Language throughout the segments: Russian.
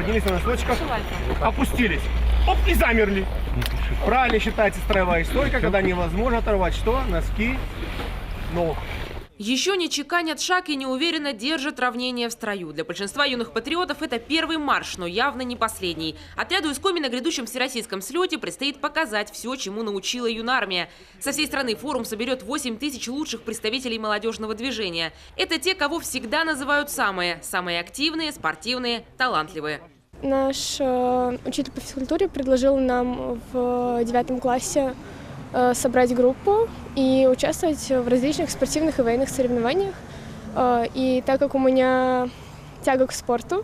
поднялись на носочках, опустились, оп, и замерли. Правильно считается строевая стойка, когда невозможно оторвать что? Носки ног. Еще не чеканят шаг и неуверенно держат равнение в строю. Для большинства юных патриотов это первый марш, но явно не последний. Отряду Искоми на грядущем всероссийском слете предстоит показать все, чему научила юнармия. Со всей страны форум соберет 8 тысяч лучших представителей молодежного движения. Это те, кого всегда называют самые активные, спортивные, талантливые. Наш учитель по физкультуре предложил нам в 9 классе собрать группу и участвовать в различных спортивных и военных соревнованиях. И так как у меня тяга к спорту,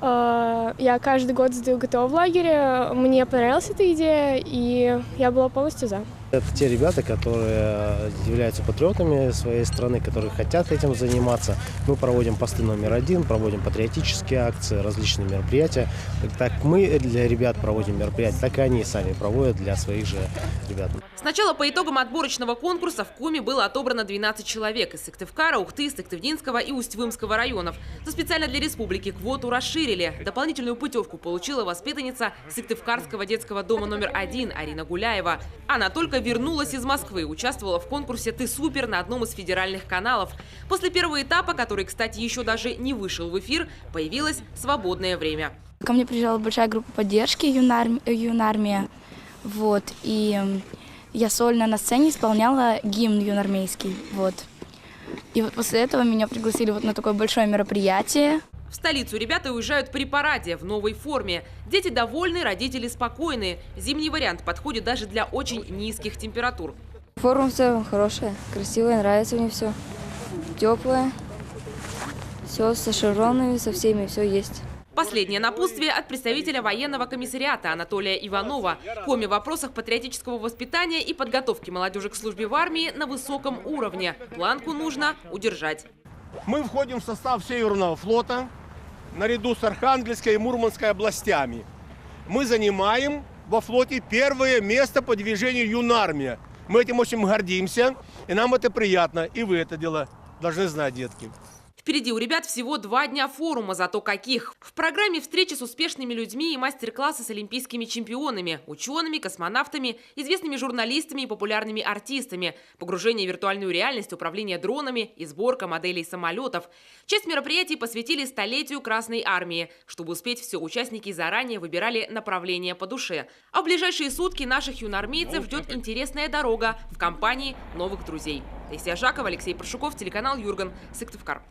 я каждый год сдаю ГТО в лагере, мне понравилась эта идея, и я была полностью за. Это те ребята, которые являются патриотами своей страны, которые хотят этим заниматься. Мы проводим посты номер 1, проводим патриотические акции, различные мероприятия. Так мы для ребят проводим мероприятия, так и они сами проводят для своих же ребят. Сначала по итогам отборочного конкурса в Коми было отобрано 12 человек из Сыктывкара, Ухты, Сыктывдинского и Усть-Вымского районов. Но специально для республики квоту расширили. Дополнительную путевку получила воспитанница Сыктывкарского детского дома номер 1 Арина Гуляева. Она только вернулась из Москвы, участвовала в конкурсе «Ты супер» на одном из федеральных каналов. После первого этапа, который, кстати, еще даже не вышел в эфир, появилось свободное время. Ко мне приезжала большая группа поддержки юнармия. Вот, и я сольно на сцене исполняла гимн юнармейский. Вот. И вот после этого меня пригласили вот на такое большое мероприятие. В столицу ребята уезжают при параде в новой форме. Дети довольны, родители спокойны. Зимний вариант подходит даже для очень низких температур. Форма в целом хорошая, красивая, нравится мне все. Теплая, все со шевронами, со всеми, все есть. Последнее напутствие от представителя военного комиссариата Анатолия Иванова. Коми в вопросах патриотического воспитания и подготовки молодежи к службе в армии на высоком уровне. Планку нужно удержать. Мы входим в состав Северного флота наряду с Архангельской и Мурманской областями. Мы занимаем во флоте первое место по движению юнармия. Мы этим очень гордимся, и нам это приятно. И вы это дело должны знать, детки. Впереди у ребят всего 2 дня форума, зато каких. В программе встречи с успешными людьми и мастер-классы с олимпийскими чемпионами, учеными, космонавтами, известными журналистами и популярными артистами, погружение в виртуальную реальность, управление дронами и сборка моделей самолетов. Часть мероприятий посвятили столетию Красной Армии. Чтобы успеть все, участники заранее выбирали направление по душе. А в ближайшие сутки наших юнармейцев ждет интересная дорога в компании новых друзей. Таисия Жакова, Алексей Паршуков, телеканал Юрган, Сыктывкар.